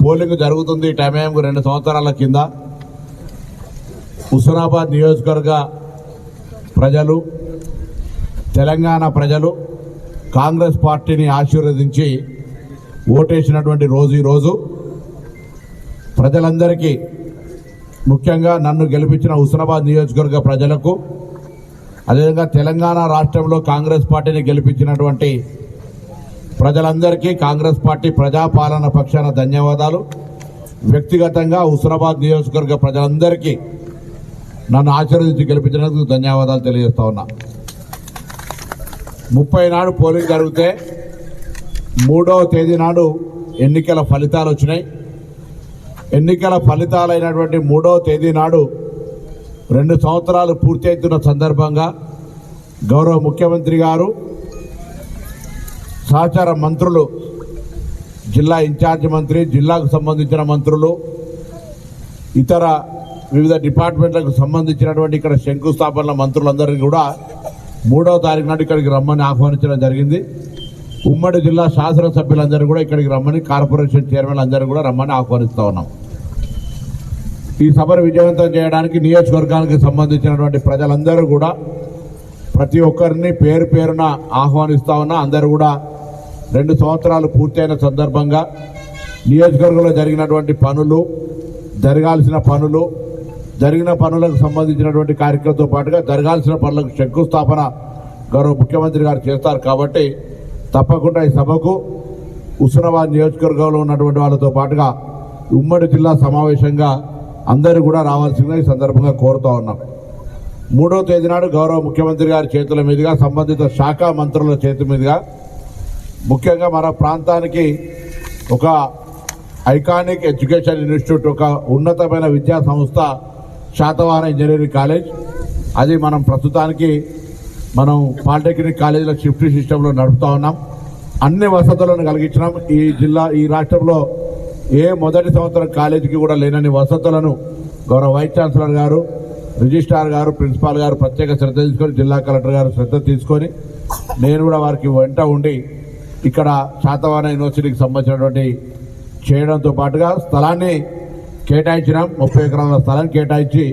Polling జరుగుతుంది time 2 సంవత్సరాల కింద హుస్నాబాద్ నియోజకవర్గ ప్రజలు తెలంగాణ ప్రజలు కాంగ్రెస్ పార్టీని ఆశీర్వదించి ఓటేసినటువంటి రోజు ఈరోజు ప్రజలందరికీ ముఖ్యంగా నన్ను గెలిపించిన హుస్నాబాద్ నియోజకవర్గ ప్రజలకు అదేవిధంగా తెలంగాణ రాష్ట్రంలో కాంగ్రెస్ పార్టీని గెలిపించినటువంటి ప్రజలందరికీ కాంగ్రెస్ పార్టీ ప్రజాపాలన పక్షాన ధన్యవాదాలు. వ్యక్తిగతంగా హుస్నాబాద్ నియోజకవర్గ ప్రజలందరికీ నన్ను ఆశీర్వదించి గెలిపించినందుకు ధన్యవాదాలు తెలియజేస్తా ఉన్నా. 30 నాడు పోలింగ్ జరిగితే 3వ తేదీ నాడు ఎన్నికల ఫలితాలు వచ్చినాయి. ఎన్నికల ఫలితాలైనటువంటి 3వ తేదీ నాడు 2 సంవత్సరాలు పూర్తి అవుతున్న సందర్భంగా గౌరవ ముఖ్యమంత్రి గారు, సహచార మంత్రులు, జిల్లా ఇన్ఛార్జ్ మంత్రి, జిల్లాకు సంబంధించిన మంత్రులు, ఇతర వివిధ డిపార్ట్మెంట్లకు సంబంధించినటువంటి ఇక్కడ శంకుస్థాపనల మంత్రులందరినీ కూడా 3వ తారీఖు నాడు ఇక్కడికి రమ్మని ఆహ్వానించడం జరిగింది. ఉమ్మడి జిల్లా శాసనసభ్యులందరూ కూడా ఇక్కడికి రమ్మని, కార్పొరేషన్ చైర్మన్ అందరూ కూడా రమ్మని ఆహ్వానిస్తూ ఉన్నాం. ఈ సభను విజయవంతం చేయడానికి నియోజకవర్గానికి సంబంధించినటువంటి ప్రజలందరూ కూడా ప్రతి ఒక్కరిని పేరు పేరున ఆహ్వానిస్తూ ఉన్నా. అందరూ కూడా 2 సంవత్సరాలు పూర్తయిన సందర్భంగా నియోజకవర్గంలో జరిగినటువంటి పనులు, జరిగిన పనులకు సంబంధించినటువంటి కార్యక్రమంతో పాటుగా జరగాల్సిన పనులకు శంకుస్థాపన గౌరవ ముఖ్యమంత్రి గారు చేస్తారు. కాబట్టి తప్పకుండా ఈ సభకు హుస్నాబాద్ నియోజకవర్గంలో ఉన్నటువంటి వాళ్ళతో పాటుగా ఉమ్మడి జిల్లా సమావేశంగా అందరూ కూడా రావాల్సిందిగా ఈ సందర్భంగా కోరుతూ ఉన్నాం. 3వ తేదీ నాడు గౌరవ ముఖ్యమంత్రి గారి చేతుల మీదుగా, సంబంధిత శాఖ మంత్రుల చేతుల మీదుగా, ముఖ్యంగా మన ప్రాంతానికి ఒక ఐకానిక్ ఎడ్యుకేషన్ ఇన్స్టిట్యూట్, ఒక ఉన్నతమైన విద్యా సంస్థ శాతవాహన ఇంజనీరింగ్ కాలేజ్, అది మనం ప్రస్తుతానికి పాలిటెక్నిక్ కాలేజీలో షిఫ్ట్ సిస్టంలో నడుపుతా ఉన్నాం. అన్ని వసతులను కలిగించినాం. ఈ రాష్ట్రంలో ఏ మొదటి సంవత్సరం కాలేజీకి కూడా లేనన్ని వసతులను గౌరవ వైస్ ఛాన్సలర్ గారు, రిజిస్ట్రార్ గారు, ప్రిన్సిపాల్ గారు ప్రత్యేక శ్రద్ధ తీసుకొని, జిల్లా కలెక్టర్ గారు శ్రద్ధ తీసుకొని, నేను కూడా వారికి వెంట ఉండి ఇక్కడ శాతవాహన యూనివర్సిటీకి సంబంధించినటువంటి చేయడంతో పాటుగా స్థలాన్ని కేటాయించినాం. 30 ఎకరాల స్థలాన్ని కేటాయించి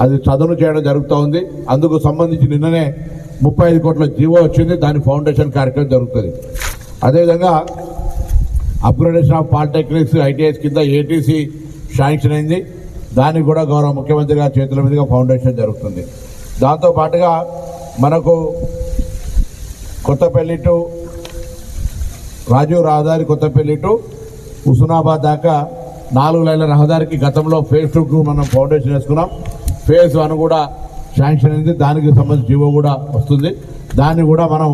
అది చదును చేయడం జరుగుతూ ఉంది. అందుకు సంబంధించి నిన్ననే 35 కోట్ల జీవో వచ్చింది. దాని ఫౌండేషన్ కార్యక్రమం జరుగుతుంది. అదేవిధంగా అప్గ్రేడేషన్ ఆఫ్ పాలిటెక్నిక్స్, ఐటీఐస్ కింద ఏటీసీ శాంక్షన్ అయింది. దానికి కూడా గౌరవ ముఖ్యమంత్రి గారి చేతుల మీదుగా ఫౌండేషన్ జరుగుతుంది. దాంతోపాటుగా మనకు కొత్తపల్లి టు రాజీవ్ రహదారి, కొత్తపల్లి టు హుస్నాబాద్ దాకా 4 లైన్ల రహదారికి గతంలో ఫేజ్ 2కు మనం ఫౌండేషన్ వేసుకున్నాం. ఫేజ్ 1 కూడా శాంక్షన్ అయింది. దానికి సంబంధించి జీవో కూడా వస్తుంది. దాన్ని కూడా మనం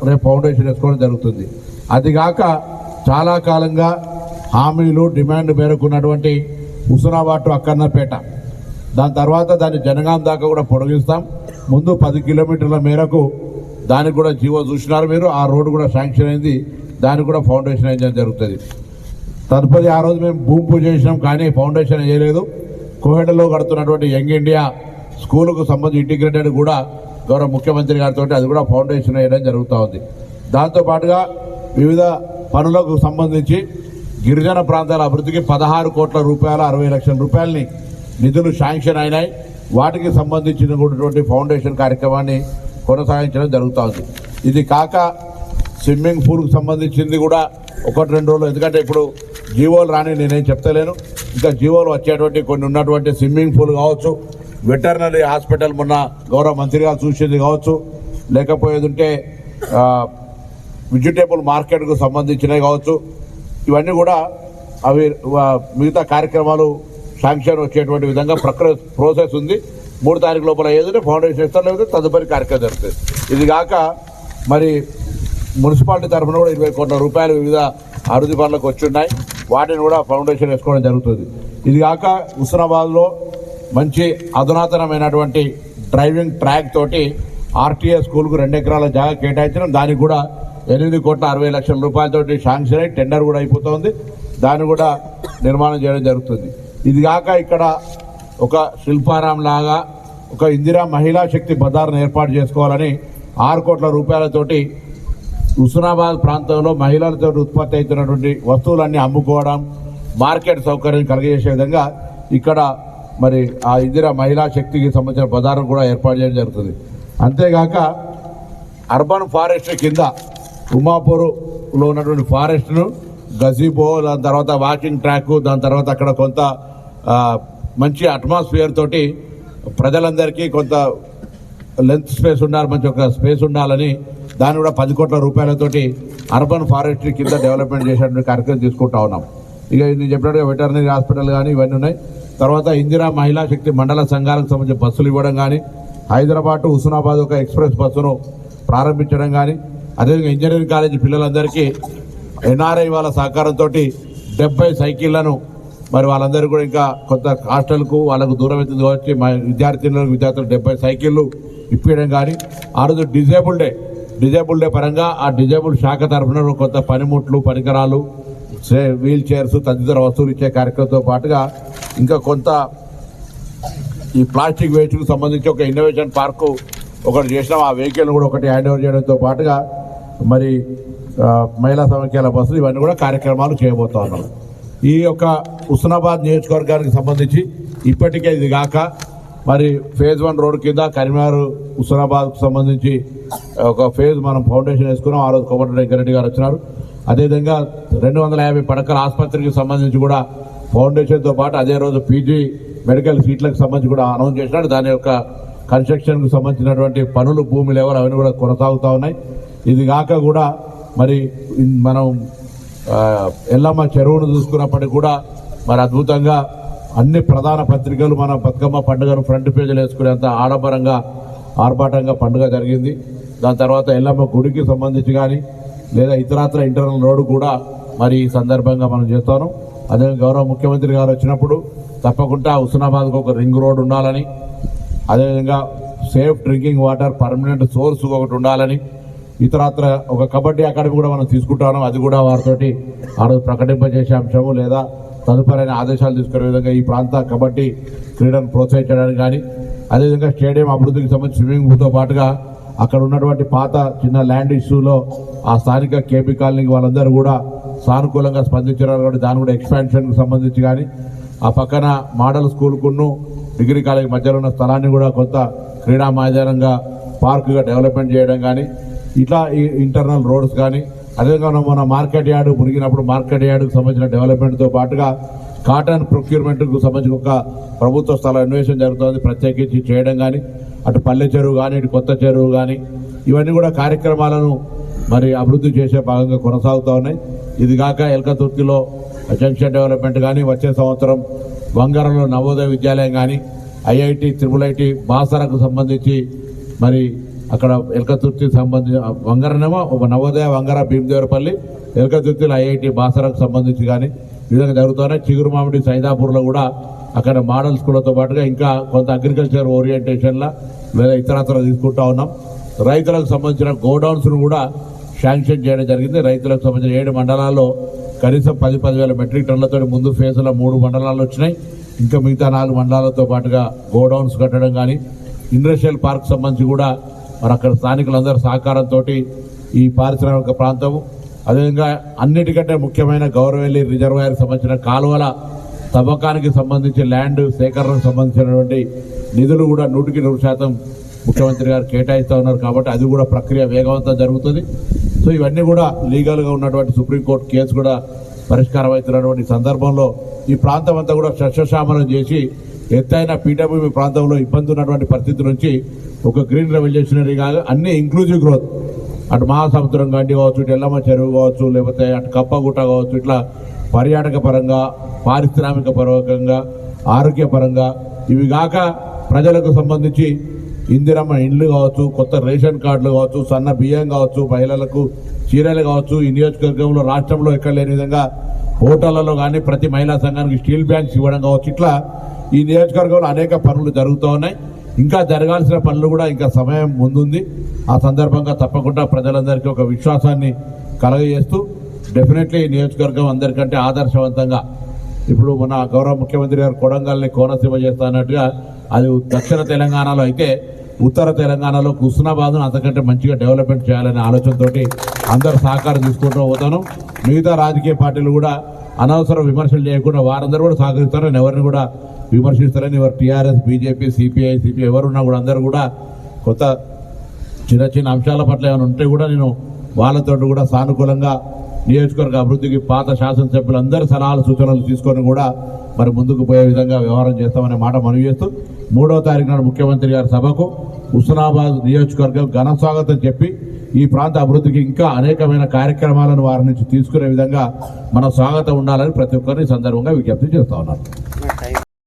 రేపు ఫౌండేషన్ వేసుకోవడం జరుగుతుంది. అదిగాక చాలా కాలంగా హామీలు, డిమాండ్ మేరకు ఉన్నటువంటి హుస్నాబాద్ టు అక్కన్నపేట, దాని తర్వాత దాన్ని జనగాం దాకా కూడా పొడిగిస్తాం. ముందు 10 కిలోమీటర్ల మేరకు దానికి కూడా జీవో చూసినారు మీరు. ఆ రోడ్డు కూడా శాంక్షన్ అయింది. దానికి కూడా ఫౌండేషన్ వేయడం జరుగుతుంది. తదుపరి ఆ రోజు మేము భూమి పూజ చేసినాం, కానీ ఫౌండేషన్ వేయలేదు. కోహెడలో కడుతున్నటువంటి యంగ్ ఇండియా స్కూలుకు సంబంధించి ఇంటిగ్రేటెడ్ కూడా గౌరవ ముఖ్యమంత్రి గారితో అది కూడా ఫౌండేషన్ వేయడం జరుగుతూ ఉంది. దాంతోపాటుగా వివిధ పనులకు సంబంధించి గిరిజన ప్రాంతాల అభివృద్ధికి 16 కోట్ల రూపాయల 60 లక్షల రూపాయలని నిధులు శాంక్షన్ అయినాయి. వాటికి సంబంధించినటువంటి ఫౌండేషన్ కార్యక్రమాన్ని కొనసాగించడం జరుగుతూ ఉంది. ఇది కాక స్విమ్మింగ్ పూల్కి సంబంధించింది కూడా 1-2 రోజులు, ఎందుకంటే ఇప్పుడు జీవోలు రాని నేనేం చెప్తలేను, ఇంకా జీవోలు వచ్చేటువంటి కొన్ని ఉన్నటువంటి స్విమ్మింగ్ పూల్ కావచ్చు, వెటర్నరీ హాస్పిటల్ మొన్న గౌరవ మంత్రి గారు చూసేది కావచ్చు, లేకపోయేది ఉంటే వెజిటేబుల్ మార్కెట్కు సంబంధించినవి కావచ్చు, ఇవన్నీ కూడా అవి మిగతా కార్యక్రమాలు శాంక్షన్ వచ్చేటువంటి విధంగా ప్రాసెస్ ఉంది. 3 తారీఖు లోపల ఏదంటే ఫౌండేషన్ ఇస్తారు, లేకపోతే తదుపరి కార్యక్రమం జరుగుతుంది. ఇది కాక మరి మున్సిపాలిటీ తరఫున కూడా 20 కోట్ల రూపాయలు వివిధ అభివృద్ధి పనులకు వచ్చి ఉన్నాయి. వాటిని కూడా ఫౌండేషన్ వేసుకోవడం జరుగుతుంది. ఇది కాక హుస్నాబాద్లో మంచి అధునాతనమైనటువంటి డ్రైవింగ్ ట్రాక్ తోటి ఆర్టీఏ స్కూల్కు 2 ఎకరాల జాగా కేటాయించడం, దానికి కూడా 8 కోట్ల 60 లక్షల రూపాయలతోటి శాంక్షన్ అయి టెండర్ కూడా అయిపోతుంది. దాన్ని కూడా నిర్మాణం చేయడం జరుగుతుంది. ఇది కాక ఇక్కడ ఒక శిల్పారాం లాగా ఒక ఇందిరా మహిళా శక్తి బజార్ను ఏర్పాటు చేసుకోవాలని 6 కోట్ల రూపాయలతోటి హుస్నాబాద్ ప్రాంతంలో మహిళలతో ఉత్పత్తి అవుతున్నటువంటి వస్తువులన్నీ అమ్ముకోవడం, మార్కెట్ సౌకర్యం కలిగజేసే విధంగా ఇక్కడ మరి ఆ ఇందిరా మహిళా శక్తికి సంబంధించిన బజార్ను కూడా ఏర్పాటు చేయడం జరుగుతుంది. అంతేగాక అర్బన్ ఫారెస్ట్ కింద ఉమాపూర్లో ఉన్నటువంటి ఫారెస్ట్ను గజీబో, దాని తర్వాత వాకింగ్ ట్రాక్, దాని తర్వాత అక్కడ కొంత మంచి అట్మాస్ఫియర్ తోటి ప్రజలందరికీ కొంత లెంత్ స్పేస్ ఉండాలి, మంచి ఒక స్పేస్ ఉండాలని దాన్ని కూడా 10 కోట్ల రూపాయలతోటి అర్బన్ ఫారెస్ట్రీ కింద డెవలప్మెంట్ చేసేటువంటి కార్యక్రమం తీసుకుంటా ఉన్నాం. ఇక నేను చెప్పినట్టుగా వెటర్నరీ హాస్పిటల్ కానీ ఇవన్నీ ఉన్నాయి. తర్వాత ఇందిరా మహిళా శక్తి మండల సంఘాలకు సంబంధించిన బస్సులు ఇవ్వడం కానీ, హైదరాబాద్ టు హుస్నాబాద్ ఒక ఎక్స్ప్రెస్ బస్సును ప్రారంభించడం కానీ, అదేవిధంగా ఇంజనీరింగ్ కాలేజీ పిల్లలందరికీ ఎన్ఆర్ఐ వాళ్ళ సహకారంతో 70 సైకిళ్లను మరి వాళ్ళందరూ కూడా ఇంకా కొంత హాస్టల్కు వాళ్ళకు దూరం అవుతుంది వచ్చి విద్యార్థులకు 70 సైకిళ్ళు ఇప్పించడం కానీ, ఆ రోజు డిజేబుల్ డే పరంగా ఆ డిజేబుల్ శాఖ తరఫున కొంత పనిముట్లు, పరికరాలు, వీల్ చైర్స్ తదితర వస్తువులు ఇచ్చే కార్యక్రమంతో పాటుగా ఇంకా కొంత ఈ ప్లాస్టిక్ వేస్ట్కు సంబంధించి ఒక ఇన్నోవేషన్ పార్కు ఒకటి చేసినాం. ఆ వెహికల్ కూడా ఒకటి హ్యాండ్ ఓవర్ చేయడంతో పాటుగా మరి మహిళా సమైక్యాల బస్సులు ఇవన్నీ కూడా కార్యక్రమాలు చేయబోతా ఉన్నాం. ఈ యొక్క హుస్నాబాద్ నియోజకవర్గానికి సంబంధించి ఇప్పటికే ఇది కాక మరి ఫేజ్ 1 రోడ్డు కింద కరీంనగర్ హుస్నాబాద్కు సంబంధించి ఒక ఫేజ్ మనం ఫౌండేషన్ వేసుకున్నాం. ఆ రోజు కోమటిరెడ్డి వెంకరెడ్డి గారు వచ్చినారు. అదేవిధంగా 250 పడకల ఆసుపత్రికి సంబంధించి కూడా ఫౌండేషన్తో పాటు అదే రోజు పీజీ మెడికల్ సీట్లకు సంబంధించి కూడా అనౌన్స్ చేసినాడు. దాని యొక్క కన్స్ట్రక్షన్కు సంబంధించినటువంటి పనులు, భూమి లెవెల్ అవన్నీ కూడా కొనసాగుతూ ఉన్నాయి. ఇది కాక కూడా మరి మనం ఎల్లమ్మ చెరువును చూసుకున్నప్పటికీ కూడా మరి అద్భుతంగా అన్ని ప్రధాన పత్రికలు మన బతుకమ్మ పండుగను ఫ్రంట్ పేజీలు వేసుకునేంత ఆర్భాటంగా పండుగ జరిగింది. దాని తర్వాత ఎల్లమ్మ గుడికి సంబంధించి కానీ లేదా ఇతరత్ర ఇంటర్నల్ రోడ్డు కూడా మరి ఈ సందర్భంగా మనం చేస్తాను. అదే గౌరవ ముఖ్యమంత్రి గారు వచ్చినప్పుడు తప్పకుండా హుస్నాబాద్కు ఒక రింగ్ రోడ్ ఉండాలని, అదేవిధంగా safe drinking water permanent source ఒకటి ఉండాలని, ఇతరత్ర ఒక కబడ్డీ అకాడమీ కూడా మనం తీసుకుంటాను. అది కూడా వారితోటి ఆ రోజు ప్రకటింపజేసే అంశము లేదా తదుపరి ఆదేశాలు తీసుకునే విధంగా ఈ ప్రాంత కబడ్డీ క్రీడను ప్రోత్సహించడానికి కానీ, అదేవిధంగా స్టేడియం అభివృద్ధికి సంబంధించి స్విమ్మింగ్ పూల్తో పాటుగా అక్కడ ఉన్నటువంటి పాత చిన్న ల్యాండ్ ఇష్యూలో ఆ స్థానిక కేపీ కాలనీకి వాళ్ళందరూ కూడా సానుకూలంగా స్పందించారు కాబట్టి దాని కూడా ఎక్స్పాన్షన్కి సంబంధించి కానీ, ఆ పక్కన మోడల్ స్కూల్కును డిగ్రీ కాలేజ్ మధ్యలో ఉన్న స్థలాన్ని కూడా కొంత క్రీడా మైదానంగా పార్కుగా డెవలప్మెంట్ చేయడం కానీ, ఇట్లా ఈ ఇంటర్నల్ రోడ్స్ కానీ, అదేవిధంగా మన మార్కెట్ యార్డు మునిగినప్పుడు మార్కెట్ యార్డుకు సంబంధించిన డెవలప్మెంట్తో పాటుగా కాటన్ ప్రొక్యూర్మెంట్కు సంబంధించి ఒక ప్రభుత్వ స్థల అన్వేషణ జరుగుతుంది ప్రత్యేకించి చేయడం కానీ, అటు పల్లె చెరువు కానీ ఇటు కొత్త చెరువు కానీ ఇవన్నీ కూడా కార్యక్రమాలను మరి అభివృద్ధి చేసే భాగంగా కొనసాగుతూ ఉన్నాయి. ఇది కాక ఎల్కతుర్తిలో జంక్షన్ డెవలప్మెంట్ కానీ, వచ్చే సంవత్సరం వంగరలో నవోదయ విద్యాలయం కానీ, ఐఐటి IIIT బాసరకు సంబంధించి మరి అక్కడ ఎల్కతుర్తి సంబంధించి వంగరనేమో నవోదయ వంగర భీమదేవరపల్లి, ఎల్కతుర్తిలో ఐఐటి బాసరకు సంబంధించి కానీ ఈ విధంగా జరుగుతున్నాయి. చిగురుమామిడి సైదాపూర్లో కూడా అక్కడ మోడల్ స్కూళ్లతో పాటుగా ఇంకా కొంత అగ్రికల్చర్ ఓరియంటేషన్ల లేదా ఇతరత్ర తీసుకుంటా ఉన్నాం. రైతులకు సంబంధించిన గోడౌన్స్ను కూడా శాంక్షన్ చేయడం జరిగింది. రైతులకు సంబంధించిన 7 మండలాల్లో కనీసం 10,000 మెట్రిక్ టన్నులతో ముందు ఫేజ్లో 3 మండలాలు వచ్చినాయి. ఇంకా మిగతా 4 మండలాలతో పాటుగా గోడౌన్స్ కట్టడం కానీ, ఇండస్ట్రియల్ పార్క్ సంబంధించి కూడా మరి అక్కడ స్థానికులందరూ సహకారంతో ఈ పారిశ్రామిక ప్రాంతము, అదేవిధంగా అన్నిటికంటే ముఖ్యమైన గౌరవెల్లి రిజర్వాయర్కి సంబంధించిన కాలువల తవ్వకానికి సంబంధించి ల్యాండ్ సేకరణకు సంబంధించినటువంటి నిధులు కూడా 100% ముఖ్యమంత్రి గారు కేటాయిస్తూ ఉన్నారు. కాబట్టి అది కూడా ప్రక్రియ వేగవంతం జరుగుతుంది. సో ఇవన్నీ కూడా లీగల్గా ఉన్నటువంటి సుప్రీంకోర్టు కేసు కూడా పరిష్కారం అవుతున్నటువంటి సందర్భంలో ఈ ప్రాంతం అంతా కూడా సస్యశ్యామలం చేసి ఎత్తైన పీఠభూమి ప్రాంతంలో ఇబ్బంది ఉన్నటువంటి పరిస్థితి నుంచి ఒక గ్రీన్ రెవల్యూషనరీగా అన్ని ఇంక్లూజివ్ గ్రోత్, అటు మహాసముద్రం గండి కావచ్చు, ఇటు ఎల్లమ్మ చెరువు కావచ్చు, లేకపోతే అటు కప్పగుట్ట కావచ్చు, ఇట్లా పర్యాటక పరంగా, పారిశ్రామిక పరంగా, ఆరోగ్యపరంగా, ఇవి కాక ప్రజలకు సంబంధించి ఇందిరమ్మ ఇండ్లు కావచ్చు, కొత్త రేషన్ కార్డులు కావచ్చు, సన్న బియ్యం కావచ్చు, మహిళలకు చీరలు కావచ్చు, ఈ నియోజకవర్గంలో రాష్ట్రంలో ఎక్కడ లేని విధంగా హోటళ్లలో కానీ ప్రతి మహిళా సంఘానికి స్టీల్ బ్యాంక్స్ ఇవ్వడం కావచ్చు, ఇట్లా ఈ నియోజకవర్గంలో అనేక పనులు జరుగుతూ ఉన్నాయి. ఇంకా జరగాల్సిన పనులు కూడా ఇంకా సమయం ముందుంది. ఆ సందర్భంగా తప్పకుండా ప్రజలందరికీ ఒక విశ్వాసాన్ని కలగజేస్తూ డెఫినెట్లీ ఈ నియోజకవర్గం అందరికంటే ఆదర్శవంతంగా ఇప్పుడు మన గౌరవ ముఖ్యమంత్రి గారు కొడంగల్ని కోనసీమ చేస్తా అన్నట్టుగా అది దక్షిణ తెలంగాణలో అయితే ఉత్తర తెలంగాణలో హుస్నాబాద్ను అంతకంటే మంచిగా డెవలప్మెంట్ చేయాలనే ఆలోచనతోటి అందరూ సహకారం తీసుకుంటూ పోతాను. మిగతా రాజకీయ పార్టీలు కూడా అనవసర విమర్శలు చేయకుండా వారందరూ కూడా సహకరిస్తారని, ఎవరిని కూడా విమర్శిస్తారని, ఎవరు టీఆర్ఎస్, బీజేపీ, సిపిఐ ఎవరున్నా కూడా అందరూ కూడా కొత్త చిన్న చిన్న అంశాల పట్ల ఏమైనా ఉంటే కూడా నేను వాళ్ళతో కూడా సానుకూలంగా నియోజకవర్గ అభివృద్ధికి పాత శాసనసభ్యులందరి సలహాలు సూచనలు తీసుకొని కూడా మరి ముందుకు పోయే విధంగా వ్యవహారం చేస్తామనే మాట మనవి చేస్తూ 3వ తారీఖు నాడు ముఖ్యమంత్రి గారి సభకు హుస్నాబాద్ నియోజకవర్గం ఘన స్వాగతం చెప్పి ఈ ప్రాంత అభివృద్ధికి ఇంకా అనేకమైన కార్యక్రమాలను వారి నుంచి తీసుకునే విధంగా మన స్వాగతం ఉండాలని ప్రతి ఒక్కరిని సందర్భంగా విజ్ఞప్తి చేస్తా ఉన్నాను.